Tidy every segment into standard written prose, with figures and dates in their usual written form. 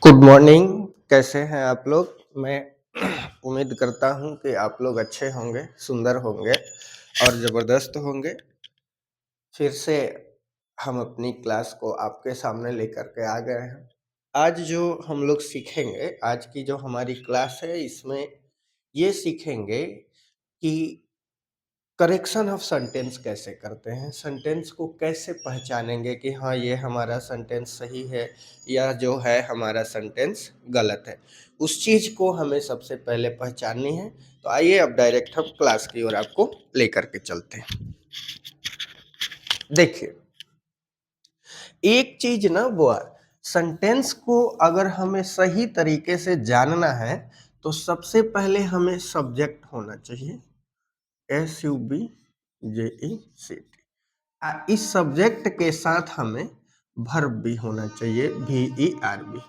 Good morning. कैसे हैं आप लोग? मैं उम्मीद करता हूँ कि आप लोग अच्छे होंगे, सुंदर होंगे और ज़बरदस्त होंगे। फिर से हम अपनी क्लास को आपके सामने लेकर के आ गए हैं। आज जो हम लोग सीखेंगे, आज की जो हमारी क्लास है, इसमें ये सीखेंगे कि करेक्शन ऑफ सेंटेंस कैसे करते हैं, सेंटेंस को कैसे पहचानेंगे कि हाँ ये हमारा सेंटेंस सही है या जो है हमारा सेंटेंस गलत है। उस चीज़ को हमें सबसे पहले पहचाननी है। तो आइए अब डायरेक्ट हम क्लास की ओर आपको लेकर के चलते हैं। देखिए, एक चीज ना वो सेंटेंस को अगर हमें सही तरीके से जानना है तो सबसे पहले हमें सब्जेक्ट होना चाहिए, SUBJECT। इस सब्जेक्ट के साथ हमें वर्ब भी होना चाहिए, VERB।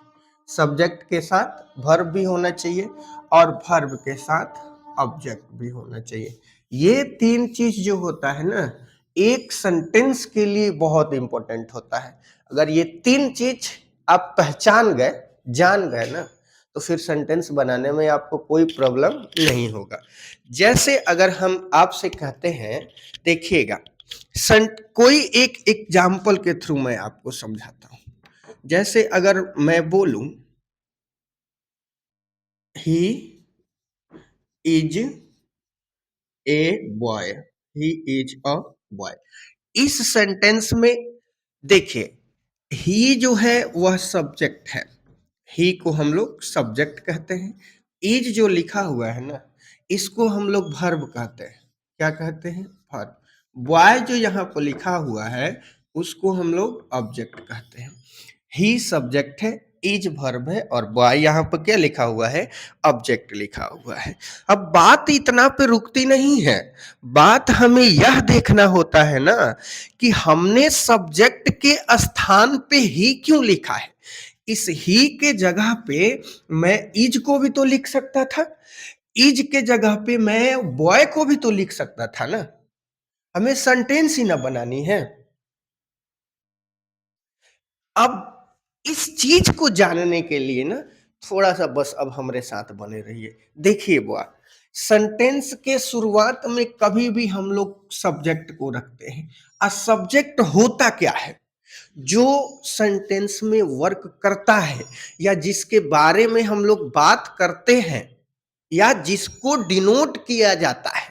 सब्जेक्ट के साथ वर्ब भी होना चाहिए और वर्ब के साथ ऑब्जेक्ट भी होना चाहिए। ये तीन चीज जो होता है ना, एक सेंटेंस के लिए बहुत इंपॉर्टेंट होता है। अगर ये तीन चीज आप पहचान गए, जान गए ना, तो फिर सेंटेंस बनाने में आपको कोई प्रॉब्लम नहीं होगा। जैसे अगर हम आपसे कहते हैं, देखिएगा, कोई एक एग्जाम्पल के थ्रू मैं आपको समझाता हूं। जैसे अगर मैं बोलूं he is a boy, he is a boy, इस सेंटेंस में देखिए, ही जो है वह सब्जेक्ट है, ही को हम लोग सब्जेक्ट कहते हैं। इज जो लिखा हुआ है ना, इसको हम लोग वर्ब कहते हैं। क्या कहते हैं? वर्ब। बॉय जो यहाँ पर लिखा हुआ है उसको हम लोग ऑब्जेक्ट कहते हैं। ही सब्जेक्ट है, इज वर्ब है और बॉय यहाँ पर क्या लिखा हुआ है? ऑब्जेक्ट लिखा हुआ है। अब बात इतना पे रुकती नहीं है, बात हमें यह देखना होता है ना कि हमने सब्जेक्ट के स्थान पे ही क्यों लिखा है। इस ही के जगह पे मैं इज को भी तो लिख सकता था, इज के जगह पे मैं बॉय को भी तो लिख सकता था ना। हमें सेंटेंस ही ना बनानी है। अब इस चीज को जानने के लिए ना थोड़ा सा बस अब हमारे साथ बने रहिए। देखिए बुआ, सेंटेंस के शुरुआत में कभी भी हम लोग सब्जेक्ट को रखते हैं। सब्जेक्ट होता क्या है? जो सेंटेंस में वर्क करता है या जिसके बारे में हम लोग बात करते हैं या जिसको डिनोट किया जाता है,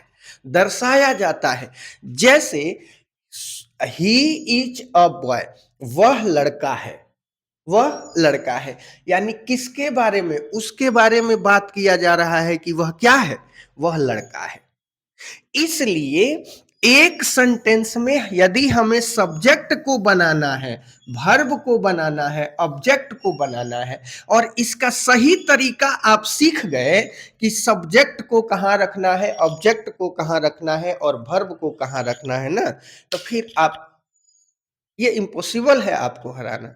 दर्शाया जाता है। जैसे ही इज अ बॉय, वह लड़का है, वह लड़का है, यानी किसके बारे में? उसके बारे में बात किया जा रहा है कि वह क्या है? वह लड़का है। इसलिए एक सेंटेंस में यदि हमें सब्जेक्ट को बनाना है, वर्ब को बनाना है, ऑब्जेक्ट को बनाना है और इसका सही तरीका आप सीख गए कि सब्जेक्ट को कहाँ रखना है, ऑब्जेक्ट को कहाँ रखना है और वर्ब को कहाँ रखना है ना, तो फिर आप, ये इम्पॉसिबल है आपको हराना।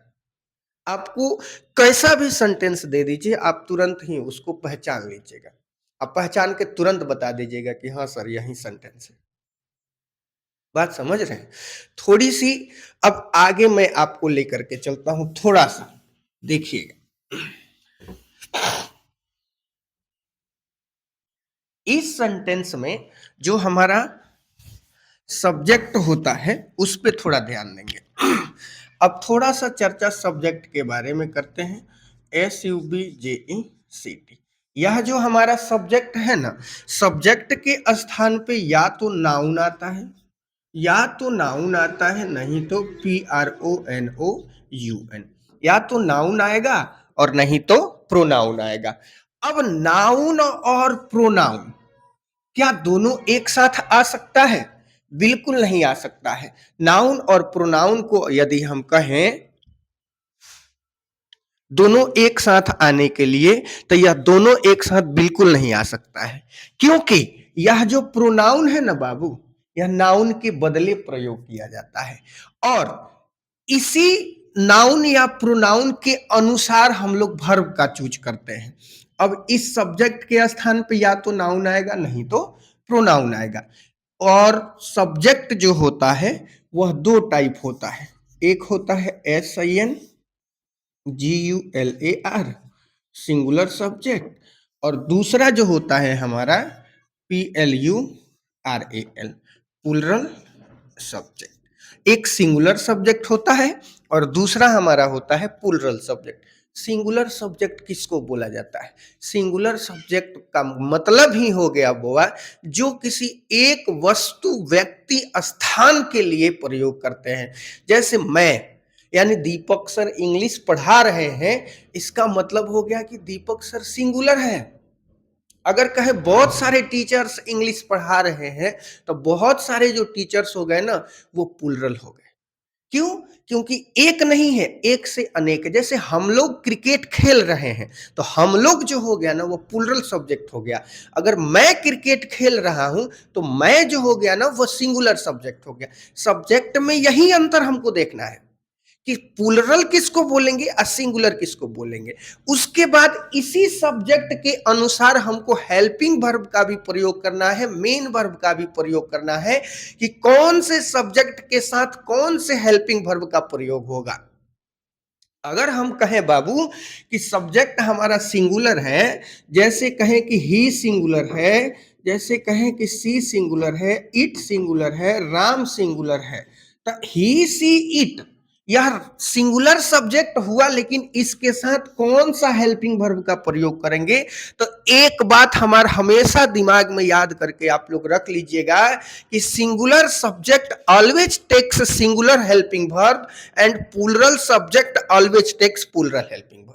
आपको कैसा भी सेंटेंस दे दीजिए, आप तुरंत ही उसको पहचान लीजिएगा। आप पहचान के तुरंत बता दीजिएगा कि हाँ सर यही सेंटेंस है। बात समझ रहे हैं? थोड़ी सी अब आगे मैं आपको लेकर के चलता हूं, थोड़ा सा देखिएगा। इस सेंटेंस में जो हमारा सब्जेक्ट होता है उस पे थोड़ा ध्यान देंगे। अब थोड़ा सा चर्चा सब्जेक्ट के बारे में करते हैं। SUBJECT, यह जो हमारा सब्जेक्ट है ना, सब्जेक्ट के स्थान पे या तो नाउन आता है, या तो नाउन आता है, नहीं तो PRONOUN, या तो नाउन आएगा और नहीं तो प्रोनाउन आएगा। अब नाउन और प्रोनाउन क्या दोनों एक साथ आ सकता है? बिल्कुल नहीं आ सकता है। नाउन और प्रोनाउन को यदि हम कहें दोनों एक साथ आने के लिए, तो यह दोनों एक साथ बिल्कुल नहीं आ सकता है, क्योंकि यह जो प्रोनाउन है ना बाबू, यह नाउन के बदले प्रयोग किया जाता है और इसी नाउन या प्रोनाउन के अनुसार हम लोग वर्ब का चूज करते हैं। अब इस सब्जेक्ट के स्थान पे या तो नाउन आएगा नहीं तो प्रोनाउन आएगा। और सब्जेक्ट जो होता है वह दो टाइप होता है, एक होता है SIN GULAR सिंगुलर सब्जेक्ट, और दूसरा जो होता है हमारा PLURAL प्लूरल सब्जेक्ट। एक सिंगुलर सब्जेक्ट होता है और दूसरा हमारा होता है प्लूरल सब्जेक्ट। सिंगुलर सब्जेक्ट किसको बोला जाता है? सिंगुलर सब्जेक्ट का मतलब ही हो गया बुआ जो किसी एक वस्तु, व्यक्ति, स्थान के लिए प्रयोग करते हैं। जैसे मैं, यानी दीपक सर इंग्लिश पढ़ा रहे हैं, इसका मतलब हो गया कि दीपक सर सिंगुलर है। अगर कहे बहुत सारे टीचर्स इंग्लिश पढ़ा रहे हैं तो बहुत सारे जो टीचर्स हो गए ना वो प्लूरल हो गए। क्यों? क्योंकि एक नहीं है, एक से अनेक है। जैसे हम लोग क्रिकेट खेल रहे हैं तो हम लोग जो हो गया ना वो प्लूरल सब्जेक्ट हो गया। अगर मैं क्रिकेट खेल रहा हूं तो मैं जो हो गया ना वो सिंगुलर सब्जेक्ट हो गया। सब्जेक्ट में यही अंतर हमको देखना है कि प्लूरल किसको बोलेंगे और सिंगुलर किसको बोलेंगे। उसके बाद इसी सब्जेक्ट के अनुसार हमको हेल्पिंग वर्ब का भी प्रयोग करना है, मेन वर्ब का भी प्रयोग करना है कि कौन से सब्जेक्ट के साथ कौन से हेल्पिंग वर्ब का प्रयोग होगा। अगर हम कहें बाबू कि सब्जेक्ट हमारा सिंगुलर है, जैसे कहें कि ही सिंगुलर है, जैसे कहें कि सी सिंगुलर है, इट सिंगुलर है, राम सिंगुलर है, तो ही सी इट यह सिंगुलर सब्जेक्ट हुआ, लेकिन इसके साथ कौन सा हेल्पिंग वर्ब का प्रयोग करेंगे? तो एक बात हमारा हमेशा दिमाग में याद करके आप लोग रख लीजिएगा कि singular subject always takes singular helping verb and plural subject always takes plural helping verb.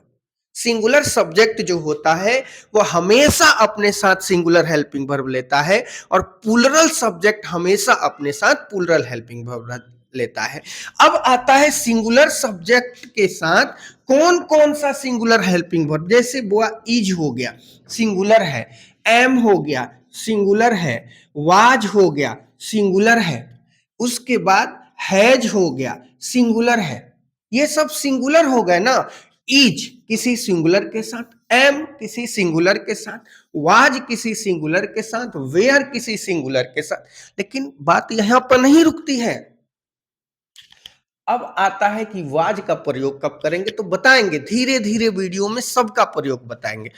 Singular subject जो होता है वो हमेशा अपने साथ सिंगुलर हेल्पिंग वर्ब लेता है और प्लूरल सब्जेक्ट हमेशा अपने साथ प्लूरल हेल्पिंग वर्ब लेता है। अब आता है सिंगुलर सब्जेक्ट के साथ कौन कौन सा सिंगुलर हेल्पिंग वर्ब। जैसे बुआ इज हो गया, सिंगुलर है। एम हो गया, सिंगुलर है। वाज हो गया, सिंगुलर है। उसके बाद हैज हो गया, सिंगुलर है। ये सब सिंगुलर हो गए ना। इज किसी सिंगुलर के साथ, एम किसी सिंगुलर के साथ, वाज किसी सिंगुलर के साथ, वेयर किसी सिंगुलर के साथ। लेकिन बात यहां पर नहीं रुकती है। अब आता है कि वाज का प्रयोग कब करेंगे, तो बताएंगे धीरे धीरे वीडियो में सबका प्रयोग बताएंगे।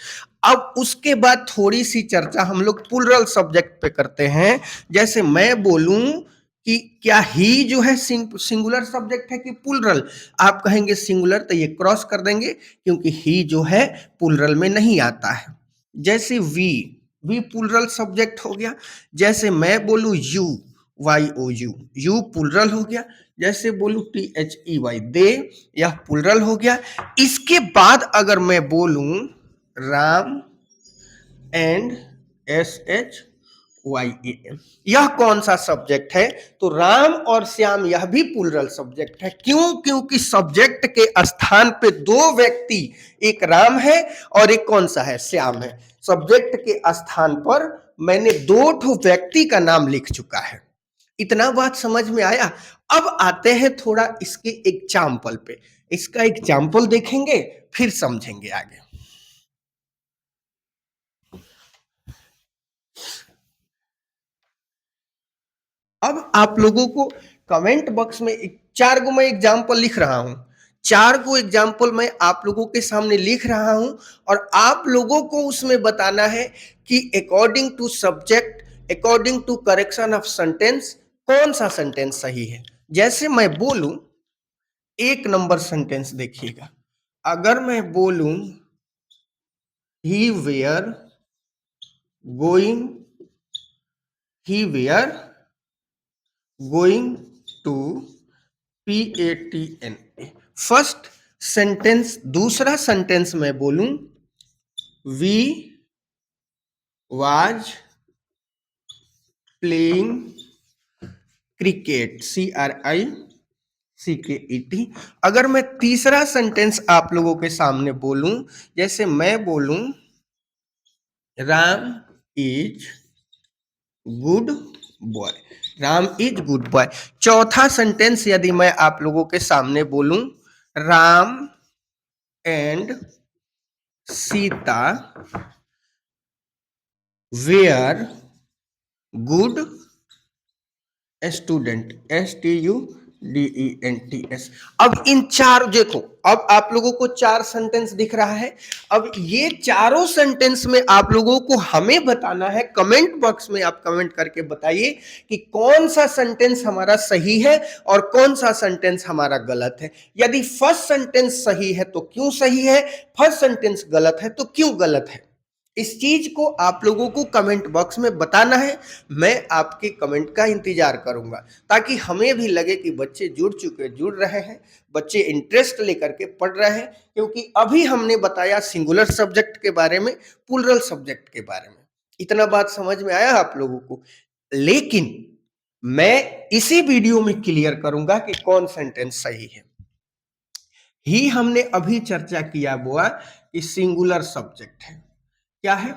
अब उसके बाद थोड़ी सी चर्चा हम लोग प्लूरल सब्जेक्ट पे करते हैं। जैसे मैं बोलूं कि क्या ही जो है सिंगुलर सब्जेक्ट है कि प्लूरल, आप कहेंगे सिंगुलर तो ये क्रॉस कर देंगे क्योंकि ही जो है प्लूरल में नहीं आता है। जैसे वी प्लूरल सब्जेक्ट हो गया। जैसे मैं बोलूं यू, YOU, यू प्लूरल हो गया। जैसे बोलूं THEY, दे, यह प्लूरल हो गया। इसके बाद अगर मैं बोलूं राम एंड SHYAM, यह कौन सा सब्जेक्ट है? तो राम और श्याम यह भी प्लूरल सब्जेक्ट है। क्यों? क्योंकि सब्जेक्ट के स्थान पे दो व्यक्ति, एक राम है और एक कौन सा है? श्याम है। सब्जेक्ट के स्थान पर मैंने दो ठो व्यक्ति का नाम लिख चुका है। इतना बात समझ में आया। अब आते हैं थोड़ा इसके एग्जाम्पल पे। इसका एग्जाम्पल देखेंगे फिर समझेंगे आगे। अब आप लोगों को कमेंट बॉक्स में चार गो मैं एग्जाम्पल लिख रहा हूं। चार गो एग्जाम्पल मैं आप लोगों के सामने लिख रहा हूं और आप लोगों को उसमें बताना है कि according to subject, according to correction of sentence, कौन सा सेंटेंस सही है। जैसे मैं बोलूं, एक नंबर सेंटेंस देखिएगा। अगर मैं बोलूं he were going, he were going to, PATNA, first sentence. दूसरा सेंटेंस में बोलूं we was playing cricket, CRICKET। अगर मैं तीसरा सेंटेंस आप लोगों के सामने बोलूं, जैसे मैं बोलूं Ram is good boy, Ram is good boy. चौथा सेंटेंस यदि मैं आप लोगों के सामने बोलूं Ram and Sita were good student, STUDENT, DENTS। अब इन चार देखो, अब आप लोगों को चार सेंटेंस दिख रहा है। अब ये चारों सेंटेंस में आप लोगों को हमें बताना है, कमेंट बॉक्स में आप कमेंट करके बताइए कि कौन सा सेंटेंस हमारा सही है और कौन सा सेंटेंस हमारा गलत है। यदि फर्स्ट सेंटेंस सही है तो क्यों सही है, फर्स्ट सेंटेंस गलत है तो क्यों गलत है। इस चीज को आप लोगों को कमेंट बॉक्स में बताना है। मैं आपके कमेंट का इंतजार करूंगा ताकि हमें भी लगे कि बच्चे जुड़ रहे हैं, बच्चे इंटरेस्ट लेकर के पढ़ रहे हैं। क्योंकि अभी हमने बताया सिंगुलर सब्जेक्ट के बारे में, प्लूरल सब्जेक्ट के बारे में। इतना बात समझ में आया आप लोगों को। लेकिन मैं इसी वीडियो में क्लियर करूंगा कि कौन सेंटेंस सही है। ही हमने अभी चर्चा किया बुआ कि सिंगुलर सब्जेक्ट है। क्या है?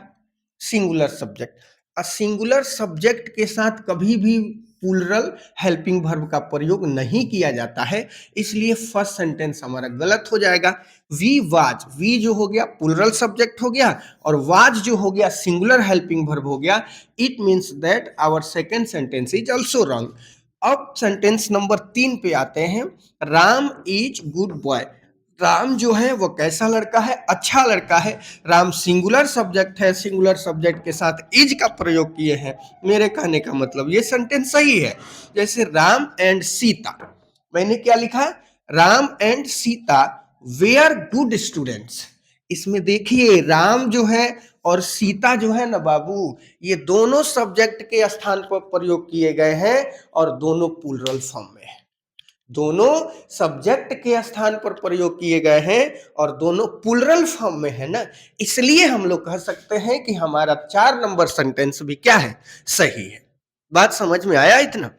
Singular subject. सिंगुलर सब्जेक्ट के साथ कभी भी प्लूरल हेल्पिंग वर्ब का प्रयोग नहीं किया जाता है, इसलिए फर्स्ट सेंटेंस हमारा गलत हो जाएगा। वी वाज, वी जो हो गया प्लूरल सब्जेक्ट हो गया और वाज जो हो गया सिंगुलर हेल्पिंग वर्ब हो गया। It means that our second sentence is also wrong. अब सेंटेंस नंबर 3 पे आते हैं। Ram is good boy. Ram जो है वो कैसा लड़का है? अच्छा लड़का है। राम सिंगुलर सब्जेक्ट है, सिंगुलर सब्जेक्ट के साथ इज का प्रयोग किए हैं। मेरे कहने का मतलब ये सेंटेंस सही है। जैसे राम एंड सीता, मैंने क्या लिखा? Ram and Sita were good students. इसमें देखिए राम जो है और सीता जो है ना बाबू, ये दोनों सब्जेक्ट के स्थान पर प्रयोग किए गए हैं और दोनों प्लूरल फॉर्म में है। दोनों सब्जेक्ट के स्थान पर प्रयोग किए गए हैं और दोनों प्लूरल फॉर्म में है ना, इसलिए हम लोग कह सकते हैं कि हमारा 4 नंबर सेंटेंस भी क्या है? सही है। बात समझ में आया इतना?